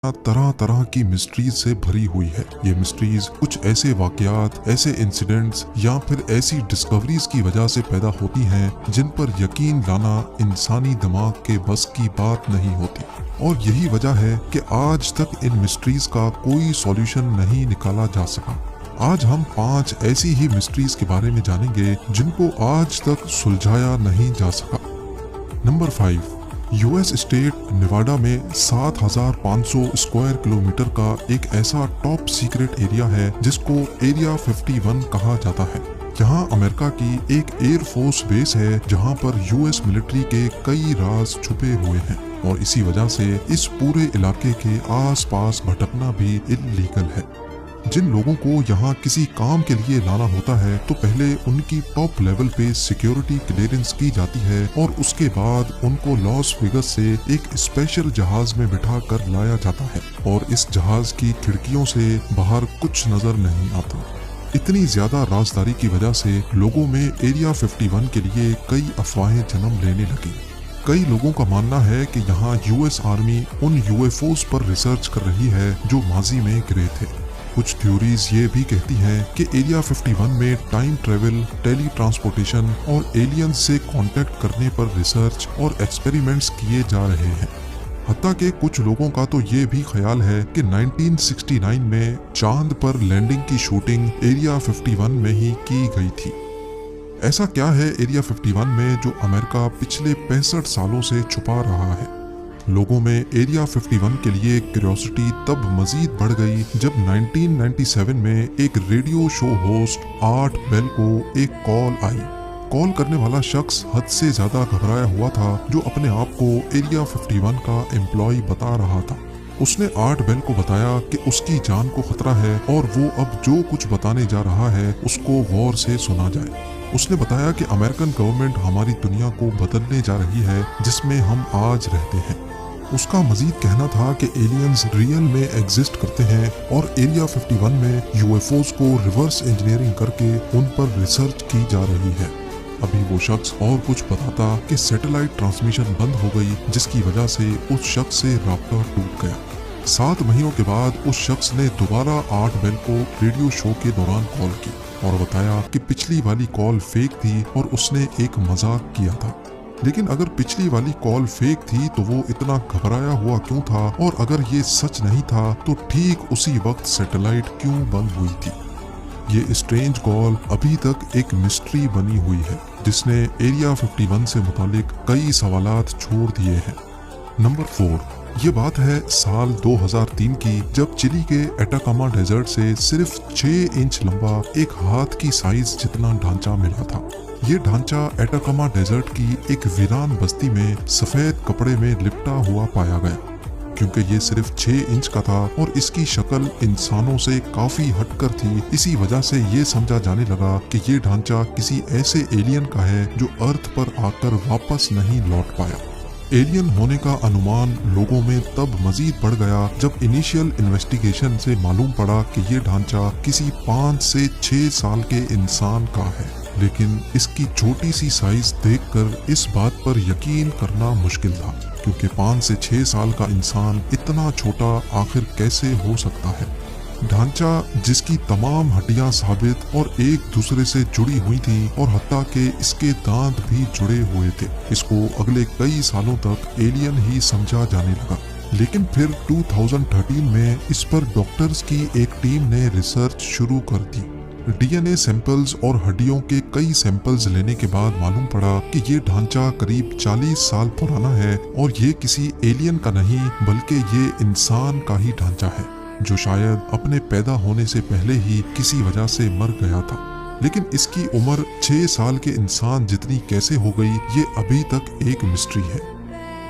तरह तरह की मिस्ट्रीज से भरी हुई है। ये मिस्ट्रीज कुछ ऐसे वाकयात, ऐसे इंसिडेंट्स या फिर ऐसी डिस्कवरीज की वजह से पैदा होती हैं जिन पर यकीन लाना इंसानी दिमाग के बस की बात नहीं होती। और यही वजह है कि आज तक इन मिस्ट्रीज का कोई सॉल्यूशन नहीं निकाला जा सका। आज हम 5 ऐसी ही मिस्ट्रीज के बारे में जानेंगे जिनको आज तक सुलझाया नहीं जा सका। नंबर 5, यूएस स्टेट नेवाडा में 7,500 स्क्वायर किलोमीटर का एक ऐसा टॉप सीक्रेट एरिया है जिसको एरिया 51 कहा जाता है। यहाँ अमेरिका की एक एयर फोर्स बेस है जहाँ पर यूएस मिलिट्री के कई राज छुपे हुए हैं और इसी वजह से इस पूरे इलाके के आसपास भटकना भी इल्लीगल है। जिन लोगों को यहाँ किसी काम के लिए लाना होता है तो पहले उनकी टॉप लेवल पे सिक्योरिटी क्लियरेंस की जाती है और उसके बाद उनको लॉस वेगस से एक स्पेशल जहाज में बिठा कर लाया जाता है और इस जहाज की खिड़कियों से बाहर कुछ नजर नहीं आता। इतनी ज्यादा राजदारी की वजह से लोगों में एरिया 51 के लिए कई अफवाहें जन्म लेने लगी। कई लोगों का मानना है कि यहाँ यूएस आर्मी उन यूएफओस पर रिसर्च कर रही है जो माजी में गिरे थे। कुछ थ्योरीज ये भी कहती हैं कि एरिया 51 में टाइम ट्रेवल, टेली ट्रांसपोर्टेशन और एलियंस से कांटेक्ट करने पर रिसर्च और एक्सपेरिमेंट्स किए जा रहे हैं। हत्ता कि कुछ लोगों का तो ये भी ख्याल है कि 1969 में चांद पर लैंडिंग की शूटिंग एरिया 51 में ही की गई थी। ऐसा क्या है एरिया 51 में जो अमेरिका पिछले 65 सालों से छुपा रहा है? लोगों में एरिया 51 के लिए क्यूरियोसिटी तब मजीद बढ़ गई जब 1997 में एक radio show host Art Bell को एक कॉल आई। कॉल करने वाला शख्स हद से ज्यादा घबराया हुआ था जो अपने आप को एरिया 51 का एम्प्लॉय बता रहा था। उसने आर्ट बेल को बताया कि उसकी जान को खतरा है और वो अब जो कुछ बताने जा रहा है उसको गौर से सुना जाए। उसने बताया कि अमेरिकन गवर्नमेंट हमारी दुनिया को बदलने जा रही है जिसमें हम आज रहते हैं। उसका मजीद कहना था कि एलियंस रियल में एग्जिस्ट करते हैं और एरिया 51 में यूएफओस को रिवर्स इंजीनियरिंग करके उन पर रिसर्च की जा रही है। अभी वो शख्स और कुछ बताता कि सैटेलाइट ट्रांसमिशन बंद हो गई जिसकी वजह से उस शख्स से राब्ता टूट गया। 7 महीनों के बाद उस शख्स ने दोबारा आर्ट बेल को रेडियो शो के दौरान कॉल की और बताया कि पिछली वाली कॉल फेक थी और उसने एक मजाक किया था। लेकिन अगर पिछली वाली कॉल फेक थी तो वो इतना घबराया हुआ क्यों था, और अगर ये सच नहीं था तो ठीक उसी वक्त सैटेलाइट क्यों बंद हुई थी? ये स्ट्रेंज कॉल अभी तक एक मिस्ट्री बनी हुई है जिसने एरिया 51 से मुतालिक कई सवालात छोड़ दिए हैं। नंबर 4, ये बात है साल 2003 की जब चिली के एटाकामा डेजर्ट से सिर्फ 6 इंच लंबा एक हाथ की साइज जितना ढांचा मिला था। ये ढांचा एटाकामा डेजर्ट की एक वीरान बस्ती में सफेद कपड़े में लिपटा हुआ पाया गया। क्योंकि ये सिर्फ 6 इंच का था और इसकी शक्ल इंसानों से काफी हटकर थी, इसी वजह से ये समझा जाने लगा कि ये ढांचा किसी ऐसे एलियन का है जो अर्थ पर आकर वापस नहीं लौट पाया। एलियन होने का अनुमान लोगों में तब मजीद बढ़ गया जब इनिशियल इन्वेस्टिगेशन से मालूम पड़ा कि ये ढांचा किसी 5 से 6 साल के इंसान का है। लेकिन इसकी छोटी सी साइज देखकर इस बात पर यकीन करना मुश्किल था, क्योंकि 5 से 6 साल का इंसान इतना छोटा आखिर कैसे हो सकता है। ढांचा जिसकी तमाम हड्डियां साबित और एक दूसरे से जुड़ी हुई थी और हत्ता के इसके दांत भी जुड़े हुए थे, इसको अगले कई सालों तक एलियन ही समझा जाने लगा। लेकिन फिर 2013 में इस पर डॉक्टर्स की एक टीम ने रिसर्च शुरू कर दी। डीएनए सैंपल्स और हड्डियों के कई सैंपल्स लेने के बाद मालूम पड़ा कि ये ढांचा करीब 40 साल पुराना है और ये किसी एलियन का नहीं बल्कि ये इंसान का ही ढांचा है जो शायद अपने पैदा होने से पहले ही किसी वजह से मर गया था। लेकिन इसकी उम्र 6 साल के इंसान जितनी कैसे हो गई ये अभी तक एक मिस्ट्री है।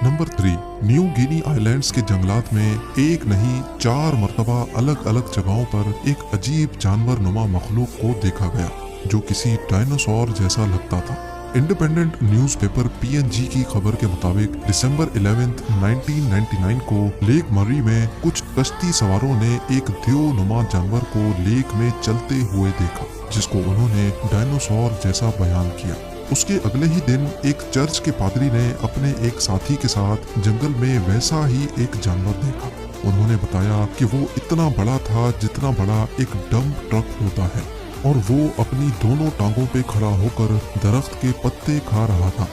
नंबर 3, न्यू गिनी आइलैंड्स के जंगलात में एक नहीं 4 मरतबा अलग अलग जगहों पर एक अजीब जानवर नुमा मखलूक को देखा गया जो किसी डायनासोर जैसा लगता था। इंडिपेंडेंट न्यूज़पेपर पीएनजी की खबर के मुताबिक दिसंबर 11, 1999 को लेक मरी में कुछ कश्ती सवारों ने एक देवनुमा जानवर को लेक में चलते हुए देखा जिसको उन्होंने डायनासोर जैसा बयान किया। उसके अगले ही दिन एक चर्च के पादरी ने अपने एक साथी के साथ जंगल में वैसा ही एक जानवर देखा। उन्होंने बताया कि वो इतना बड़ा था जितना बड़ा एक डंप ट्रक होता है और वो अपनी दोनों टांगों पे खड़ा होकर दरख्त के पत्ते खा रहा था।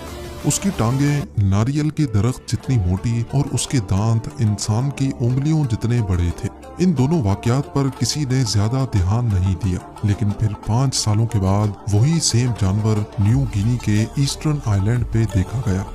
उसकी टांगें नारियल के दरख्त जितनी मोटी और उसके दांत इंसान की उंगलियों जितने बड़े थे। इन दोनों वाकयात पर किसी ने ज्यादा ध्यान नहीं दिया, लेकिन फिर 5 सालों के बाद वही सेम जानवर न्यू गिनी के ईस्टर्न आइलैंड पे देखा गया।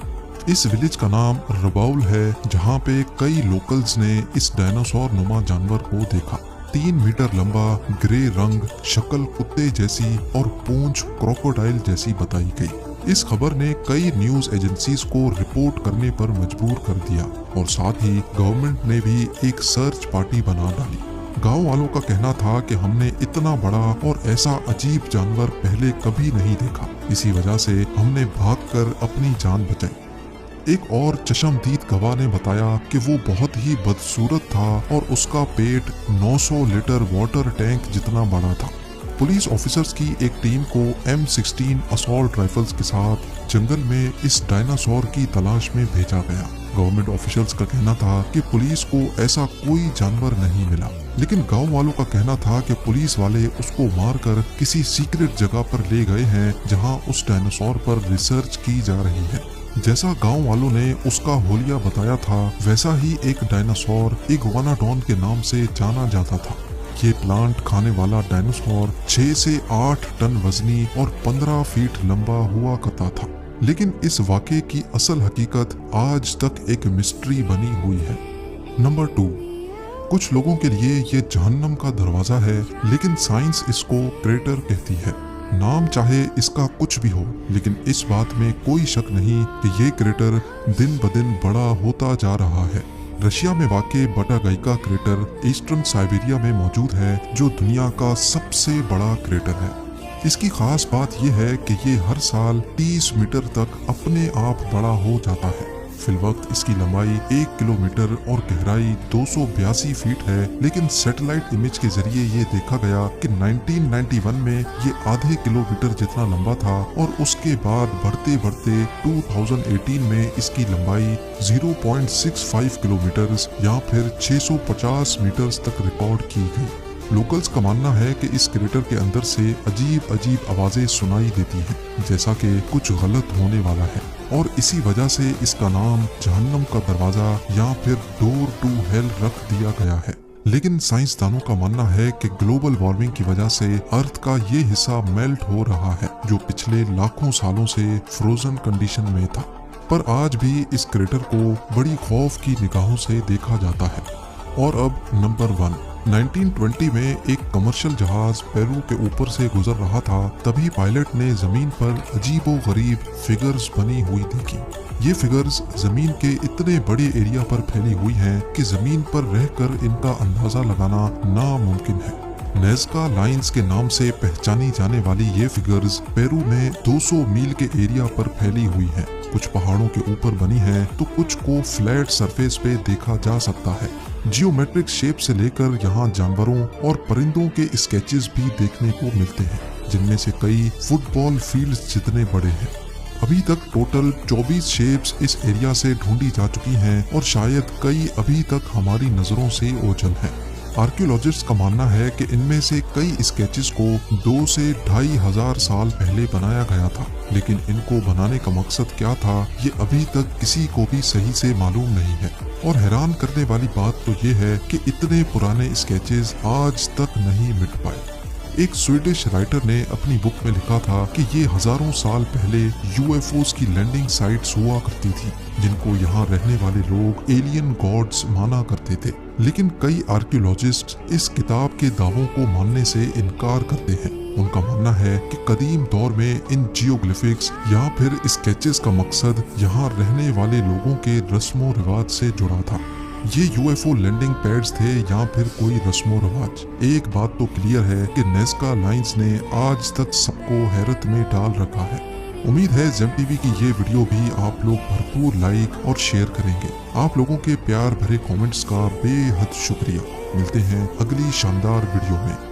इस विलेज का नाम रबाउल है, जहाँ पे कई लोकल्स ने इस डायनासोर नुमा जानवर को देखा। 3 मीटर लंबा, ग्रे रंग, शक्ल कुत्ते जैसी और पूंछ क्रोकोडाइल जैसी बताई गई। इस खबर ने कई न्यूज एजेंसीज को रिपोर्ट करने पर मजबूर कर दिया और साथ ही गवर्नमेंट ने भी एक सर्च पार्टी बना डाली। गांव वालों का कहना था कि हमने इतना बड़ा और ऐसा अजीब जानवर पहले कभी नहीं देखा, इसी वजह से हमने भागकर अपनी जान बचाई। एक और चश्मदीद गवाह ने बताया कि वो बहुत ही बदसूरत था और उसका पेट 900 लीटर वाटर टैंक जितना बड़ा था। पुलिस ऑफिसर्स की एक टीम को M16 असॉल्ट राइफल्स के साथ जंगल में इस डायनासोर की तलाश में भेजा गया। गवर्नमेंट ऑफिशियल्स का कहना था कि पुलिस को ऐसा कोई जानवर नहीं मिला, लेकिन गांव वालों का कहना था कि पुलिस वाले उसको मारकर किसी सीक्रेट जगह पर ले गए हैं जहां उस डायनासोर पर रिसर्च की जा रही है। जैसा गांव वालों ने उसका होलिया बताया था, वैसा ही एक डायनासोर इग्वानाडॉन के नाम से जाना जाता था। ये प्लांट खाने वाला डायनासोर 6 से 8 टन वजनी और 15 फीट लंबा हुआ करता था। लेकिन इस वाक़े की असल हकीकत आज तक एक मिस्ट्री बनी हुई है। नंबर 2, कुछ लोगों के लिए ये जहन्नम का दरवाजा है, लेकिन साइंस इसको क्रेटर कहती है। नाम चाहे इसका कुछ भी हो, लेकिन इस बात में कोई शक नहीं कि ये क्रेटर दिन ब दिन बड़ा होता जा रहा है। रशिया में वाक़े बटागाइका क्रेटर ईस्टर्न साइबेरिया में मौजूद है, जो दुनिया का सबसे बड़ा क्रेटर है। इसकी खास बात यह है कि ये हर साल 30 मीटर तक अपने आप बड़ा हो जाता है। फिलवक्त इसकी लंबाई 1 किलोमीटर और गहराई 282 फीट है, लेकिन सैटेलाइट इमेज के जरिए ये देखा गया कि 1991 में ये आधे किलोमीटर जितना लंबा था और उसके बाद बढ़ते बढ़ते 2018 में इसकी लंबाई 0.65 किलोमीटर या फिर 650 मीटर तक रिकॉर्ड की गई। लोकल्स का मानना है कि इस क्रेटर के अंदर से अजीब अजीब आवाजें सुनाई देती हैं, जैसा कि कुछ गलत होने वाला है, और इसी वजह से इसका नाम जहन्नम का दरवाजा या फिर डोर टू हेल रख दिया गया है। लेकिन साइंसदानों का मानना है कि ग्लोबल वार्मिंग की वजह से अर्थ का ये हिस्सा मेल्ट हो रहा है, जो पिछले लाखों सालों से फ्रोजन कंडीशन में था। पर आज भी इस क्रेटर को बड़ी खौफ की निगाहों से देखा जाता है। और अब नंबर 1, 1920 में एक कमर्शियल जहाज पेरू के ऊपर से गुजर रहा था, तभी पायलट ने जमीन पर अजीबो गरीब फिगर्स बनी हुई देखी। ये फिगर्स जमीन के इतने बड़े एरिया पर फैली हुई हैं कि जमीन पर रहकर इनका अंदाजा लगाना नामुमकिन है। नेज़का लाइंस के नाम से पहचानी जाने वाली ये फिगर्स पेरू में 200 मील के एरिया पर फैली हुई हैं। कुछ पहाड़ों के ऊपर बनी है तो कुछ को फ्लैट सरफेस पे देखा जा सकता है। जियोमेट्रिक शेप से लेकर यहाँ जानवरों और परिंदों के स्केचेस भी देखने को मिलते हैं, जिनमें से कई फुटबॉल फील्ड्स जितने बड़े हैं। अभी तक टोटल 24 शेप्स इस एरिया से ढूंढी जा चुकी हैं और शायद कई अभी तक हमारी नजरों से ओझल हैं। आर्कियोलॉजिस्ट का मानना है कि इनमें से कई स्केचेस को 2 से 2,500 साल पहले बनाया गया था, लेकिन इनको बनाने का मकसद क्या था ये अभी तक किसी को भी सही से मालूम नहीं है। और हैरान करने वाली बात तो ये है कि इतने पुराने स्केचेस आज तक नहीं मिट पाए। एक स्वीडिश राइटर ने अपनी बुक में लिखा था कि ये हजारों साल पहले यूएफओस की लैंडिंग साइट्स हुआ करती थी, जिनको यहाँ रहने वाले लोग एलियन गॉड्स माना करते थे। लेकिन कई आर्कियोलॉजिस्ट इस किताब के दावों को मानने से इनकार करते हैं। उनका मानना है कि कदीम दौर में इन जियोग्लिफिक्स या फिर स्केचेस का मकसद यहाँ रहने वाले लोगों के रस्मों रिवाज से जुड़ा था। ये यूएफओ लैंडिंग पैड्स थे या फिर कोई रस्मों रिवाज। एक बात तो क्लियर है कि नेज़का लाइंस ने आज तक सबको हैरत में डाल रखा है। उम्मीद है जेम टीवी की ये वीडियो भी आप लोग भरपूर लाइक और शेयर करेंगे। आप लोगों के प्यार भरे कमेंट्स का बेहद शुक्रिया। मिलते हैं अगली शानदार वीडियो में।